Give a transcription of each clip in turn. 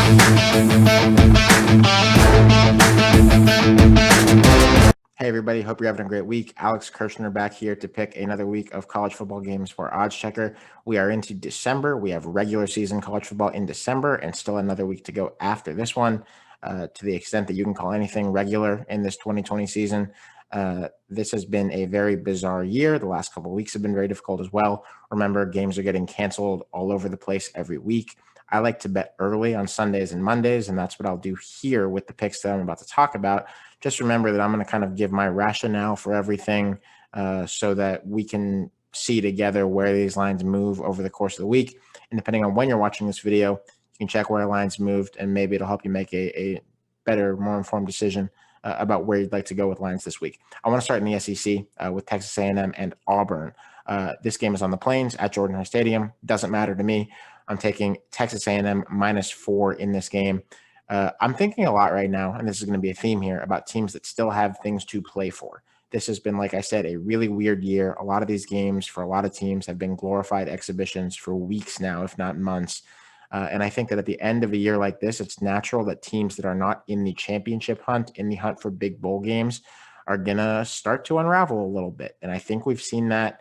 Hey everybody, hope you're having a great week. Alex Kirshner back here to pick another week of college football games for Odds Checker. We are into December. We have regular season college football in December and still another week to go after this one. To the extent that you can call anything regular in this 2020 season, this has been a very bizarre year. The last couple of weeks have been very difficult as well. Remember, games are getting canceled all over the place every week. I like to bet early on Sundays and Mondays, and that's what I'll do here with the picks that I'm about to talk about. Just remember that I'm going to kind of give my rationale for everything so that we can see together where these lines move over the course of the week. And depending on when you're watching this video, you can check where lines moved, and maybe it'll help you make a better, more informed decision about where you'd like to go with lines this week. I want to start in the SEC with Texas A&M and Auburn. This game is on the Plains at Jordan Hare Stadium. Doesn't matter to me. I'm taking Texas A&M -4 in this game. I'm thinking a lot right now, and this is going to be a theme here, about teams that still have things to play for. This has been, like I said, a really weird year. A lot of these games for a lot of teams have been glorified exhibitions for weeks now, if not months. And I think that at the end of a year like this, it's natural that teams that are not in the championship hunt, in the hunt for big bowl games, are going to start to unravel a little bit. And I think we've seen that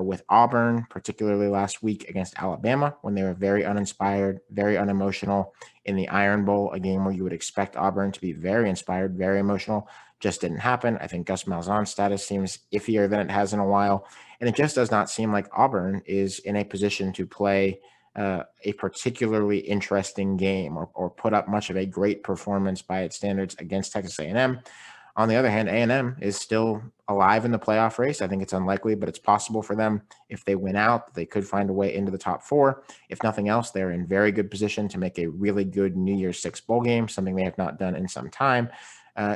with Auburn, particularly last week against Alabama, when they were very uninspired, very unemotional in the Iron Bowl, a game where you would expect Auburn to be very inspired, very emotional. Just didn't happen. I think Gus Malzahn's status seems iffier than it has in a while. And it just does not seem like Auburn is in a position to play a particularly interesting game or put up much of a great performance by its standards against Texas A&M. On the other hand, A&M is still alive in the playoff race. I think it's unlikely, but it's possible for them. If they win out, they could find a way into the top four. If nothing else, they're in very good position to make a really good New Year's Six bowl game, something they have not done in some time.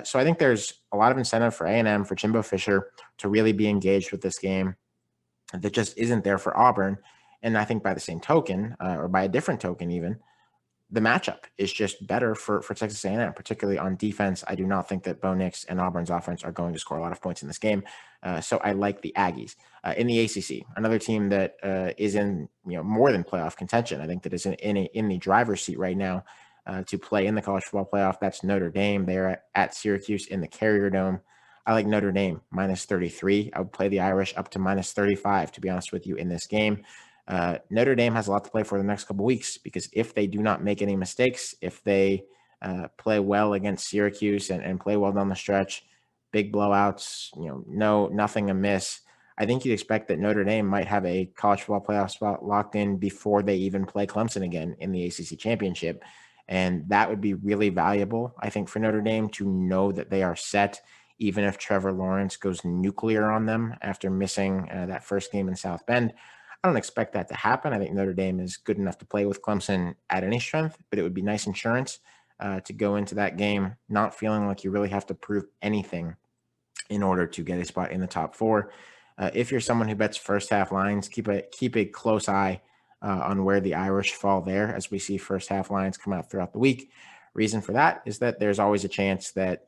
So I think there's a lot of incentive for A&M, for Jimbo Fisher, to really be engaged with this game that just isn't there for Auburn. And I think by the same token, or by a different token even, the matchup is just better for Texas A&M, particularly on defense. I do not think that Bo Nix and Auburn's offense are going to score a lot of points in this game. So I like the Aggies. In the ACC, another team that is in more than playoff contention, I think that is in the driver's seat right now to play in the college football playoff. That's Notre Dame. They're at Syracuse in the Carrier Dome. I like Notre Dame -33. I would play the Irish up to -35, to be honest with you, in this game. Notre Dame has a lot to play for the next couple of weeks, because if they do not make any mistakes, if they play well against Syracuse and play well down the stretch, big blowouts, nothing amiss, I think you'd expect that Notre Dame might have a college football playoff spot locked in before they even play Clemson again in the ACC championship. And that would be really valuable, I think, for Notre Dame to know that they are set, even if Trevor Lawrence goes nuclear on them after missing that first game in South Bend. I don't expect that to happen. I think Notre Dame is good enough to play with Clemson at any strength, but it would be nice insurance to go into that game not feeling like you really have to prove anything in order to get a spot in the top four. If you're someone who bets first half lines, keep a close eye on where the Irish fall there, as we see first half lines come out throughout the week. Reason for that is that there's always a chance that,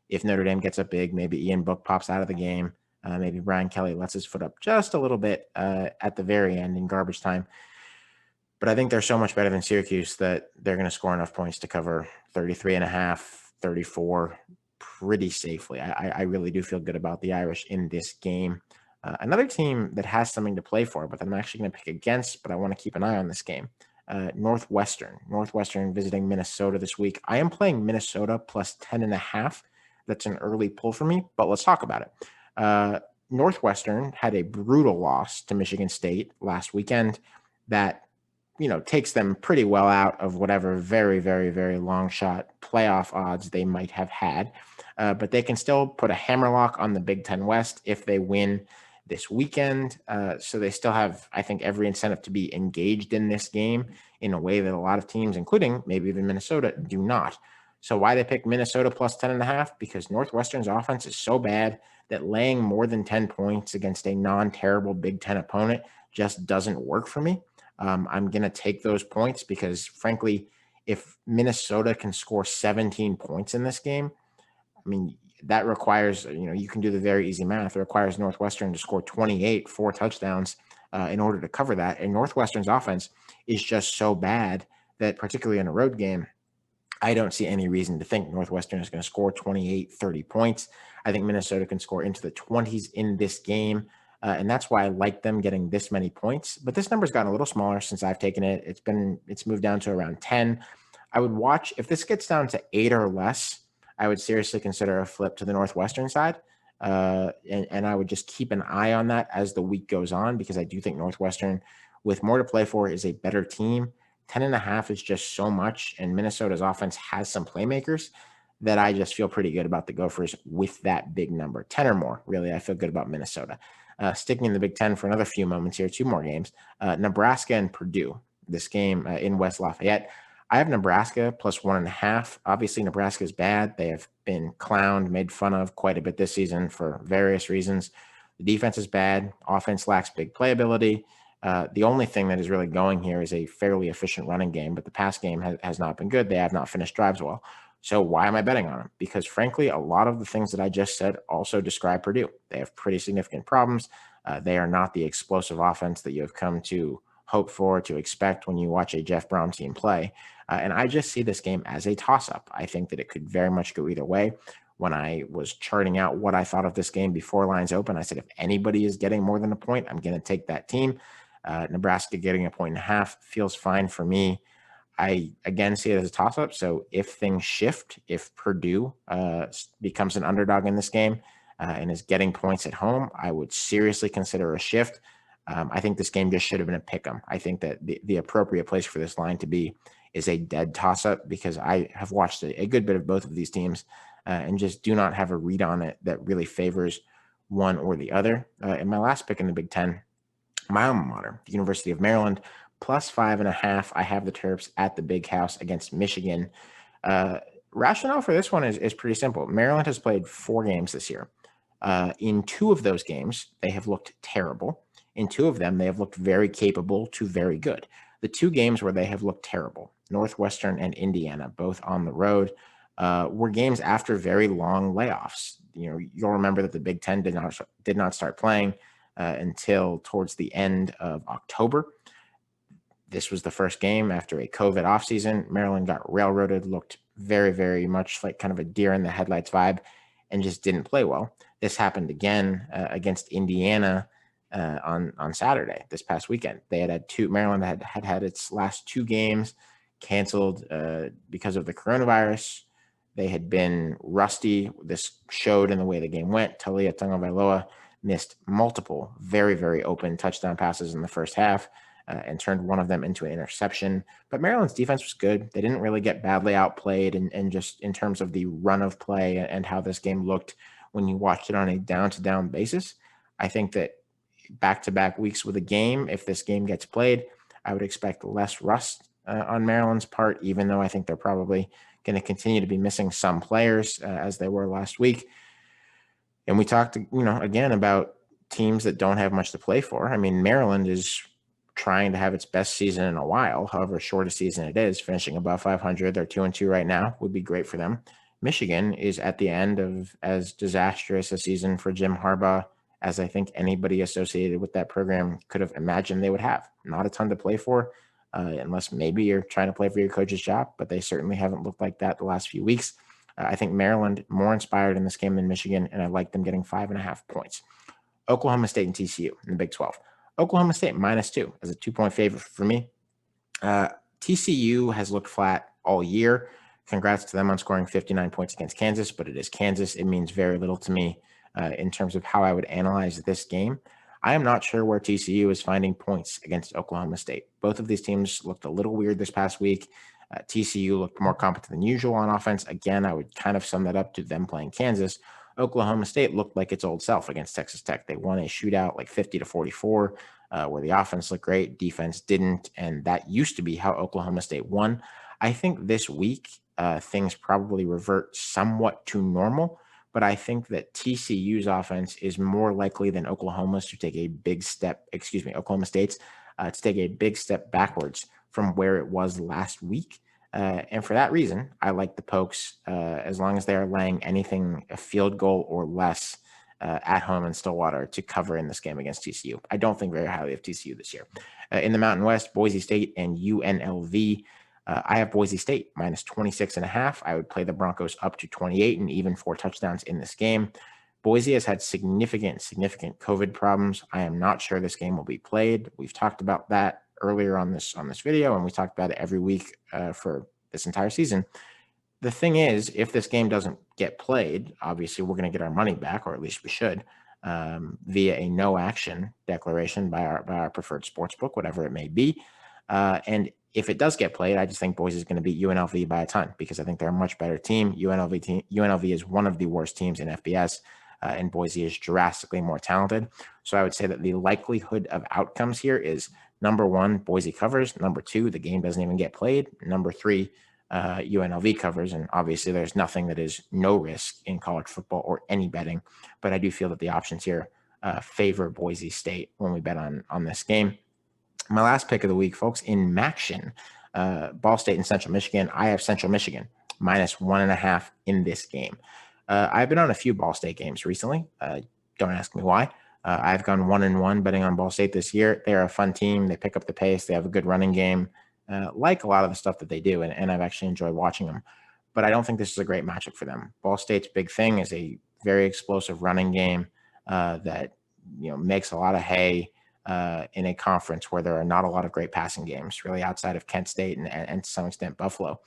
if Notre Dame gets up big, maybe Ian Book pops out of the game. Maybe Brian Kelly lets his foot up just a little bit at the very end in garbage time. But I think they're so much better than Syracuse that they're going to score enough points to cover 33.5, 34 pretty safely. I really do feel good about the Irish in this game. Another team that has something to play for, but that I'm actually going to pick against, but I want to keep an eye on this game. Northwestern visiting Minnesota this week. I am playing Minnesota plus 10.5. That's an early pull for me, but let's talk about it. Northwestern had a brutal loss to Michigan State last weekend that, takes them pretty well out of whatever very, very, very long shot playoff odds they might have had. But they can still put a hammerlock on the Big Ten West if they win this weekend. So they still have, I think, every incentive to be engaged in this game in a way that a lot of teams, including maybe even Minnesota, do not. So why they pick Minnesota plus 10.5? Because Northwestern's offense is so bad that laying more than 10 points against a non-terrible Big Ten opponent just doesn't work for me. I'm going to take those points because, frankly, if Minnesota can score 17 points in this game, I mean, that requires, you can do the very easy math. It requires Northwestern to score 28, 4 touchdowns in order to cover that. And Northwestern's offense is just so bad that particularly in a road game, I don't see any reason to think Northwestern is going to score 28, 30 points. I think Minnesota can score into the 20s in this game. And that's why I like them getting this many points. But this number's gotten a little smaller since I've taken it. It's moved down to around 10. I would watch if this gets down to 8 or less. I would seriously consider a flip to the Northwestern side. And I would just keep an eye on that as the week goes on, because I do think Northwestern, with more to play for, is a better team. 10.5 is just so much, and Minnesota's offense has some playmakers that I just feel pretty good about the Gophers with that big number. 10 or more, really, I feel good about Minnesota. Sticking in the Big Ten for another few moments here, 2 more games. Nebraska and Purdue, this game in West Lafayette. I have Nebraska plus 1.5. Obviously, Nebraska is bad. They have been clowned, made fun of quite a bit this season for various reasons. The defense is bad. Offense lacks big playability. The only thing that is really going here is a fairly efficient running game, but the pass game has not been good. They have not finished drives well. So why am I betting on them? Because frankly, a lot of the things that I just said also describe Purdue. They have pretty significant problems. They are not the explosive offense that you have come to hope for, to expect when you watch a Jeff Brown team play. And I just see this game as a toss-up. I think that it could very much go either way. When I was charting out what I thought of this game before lines open, I said, if anybody is getting more than a point, I'm going to take that team. Nebraska getting 1.5 feels fine for me. I, again, see it as a toss-up. So if things shift, if Purdue becomes an underdog in this game and is getting points at home, I would seriously consider a shift. I think this game just should have been a pick-em. I think that the appropriate place for this line to be is a dead toss-up, because I have watched a good bit of both of these teams and just do not have a read on it that really favors one or the other. And my last pick in the Big Ten, my alma mater, the University of Maryland, plus 5.5. I have the Terps at the Big House against Michigan. Rationale for this one is pretty simple. Maryland has played 4 games this year. In 2 of those games, they have looked terrible. In 2 of them, they have looked very capable to very good. The 2 games where they have looked terrible, Northwestern and Indiana, both on the road, were games after very long layoffs. You'll remember that the Big Ten did not start playing until towards the end of October. This was the first game after a COVID offseason. Maryland got railroaded, looked very, very much like kind of a deer in the headlights vibe, and just didn't play well. This happened again against Indiana on Saturday this past weekend. They had 2. Maryland had its last 2 games canceled because of the coronavirus. They had been rusty. This showed in the way the game went. Talia Tagovailoa missed multiple very, very open touchdown passes in the first half and turned one of them into an interception. But Maryland's defense was good. They didn't really get badly outplayed, and just in terms of the run of play and how this game looked when you watched it on a down-to-down basis, I think that back-to-back weeks with a game, if this game gets played, I would expect less rust on Maryland's part, even though I think they're probably going to continue to be missing some players as they were last week. And we talked, again about teams that don't have much to play for. I mean, Maryland is trying to have its best season in a while, however short a season it is, finishing above 500. They're 2-2 right now, would be great for them. Michigan is at the end of as disastrous a season for Jim Harbaugh as I think anybody associated with that program could have imagined they would have. Not a ton to play for, unless maybe you're trying to play for your coach's job, but they certainly haven't looked like that the last few weeks. I think Maryland more inspired in this game than Michigan, and I like them getting 5.5 points. Oklahoma State and TCU in the Big 12. Oklahoma State -2 as a 2-point favorite for me. TCU has looked flat all year. Congrats to them on scoring 59 points against Kansas, but it is Kansas. It means very little to me in terms of how I would analyze this game. I am not sure where TCU is finding points against Oklahoma State. Both of these teams looked a little weird this past week. TCU looked more competent than usual on offense. Again, I would kind of sum that up to them playing Kansas. Oklahoma State looked like its old self against Texas Tech. They won a shootout like 50-44, where the offense looked great, defense didn't, and that used to be how Oklahoma State won. I think this week things probably revert somewhat to normal, but I think that TCU's offense is more likely than Oklahoma State's to take a big step backwards from where it was last week. And for that reason, I like the Pokes as long as they are laying anything a field goal or less at home in Stillwater to cover in this game against TCU. I don't think very highly of TCU this year. In the Mountain West, Boise State and UNLV. I have Boise State minus 26.5. I would play the Broncos up to 28 and even 4 touchdowns in this game. Boise has had significant COVID problems. I am not sure this game will be played. We've talked about that earlier on this video, and we talked about it every week for this entire season. The thing is, if this game doesn't get played, obviously we're going to get our money back, or at least we should, via a no action declaration by our preferred sports book, whatever it may be. And if it does get played, I just think Boise is going to beat UNLV by a ton because I think they're a much better team. UNLV is one of the worst teams in FBS, and Boise is drastically more talented. So I would say that the likelihood of outcomes here is number 1, Boise covers. Number 2, the game doesn't even get played. Number 3, UNLV covers. And obviously there's nothing that is no risk in college football or any betting, but I do feel that the options here favor Boise State when we bet on this game. My last pick of the week, folks, in Maction, Ball State and Central Michigan. I have Central Michigan minus 1.5 in this game. I've been on a few Ball State games recently. Don't ask me why. I've gone 1-1 betting on Ball State this year. They're a fun team. They pick up the pace. They have a good running game, like a lot of the stuff that they do, and I've actually enjoyed watching them. But I don't think this is a great matchup for them. Ball State's big thing is a very explosive running game that makes a lot of hay in a conference where there are not a lot of great passing games, really outside of Kent State and to some extent Buffalo.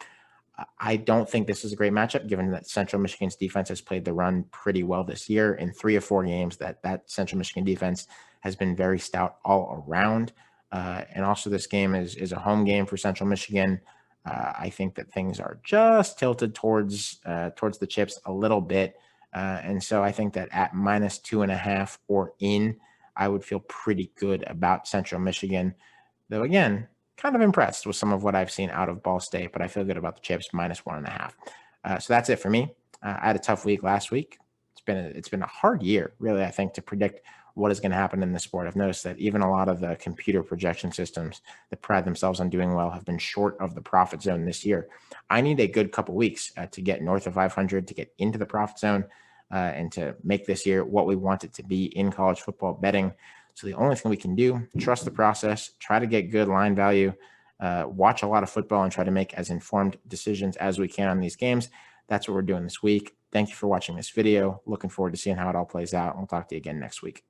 I don't think this is a great matchup, given that Central Michigan's defense has played the run pretty well this year. In 3 of 4 games, that Central Michigan defense has been very stout all around. And also this game is a home game for Central Michigan. I think that things are just tilted towards the chips a little bit. And so I think that at minus 2.5 or in, I would feel pretty good about Central Michigan. Though again, kind of impressed with some of what I've seen out of Ball State, but I feel good about the chips minus 1.5. So that's it for me. I had a tough week last week. It's been a hard year, really, I think, to predict what is going to happen in the sport. I've noticed that even a lot of the computer projection systems that pride themselves on doing well have been short of the profit zone this year. I need a good couple weeks to get north of 500, to get into the profit zone, and to make this year what we want it to be in college football betting. So the only thing we can do, trust the process, try to get good line value, watch a lot of football, and try to make as informed decisions as we can on these games. That's what we're doing this week. Thank you for watching this video. Looking forward to seeing how it all plays out. We'll talk to you again next week.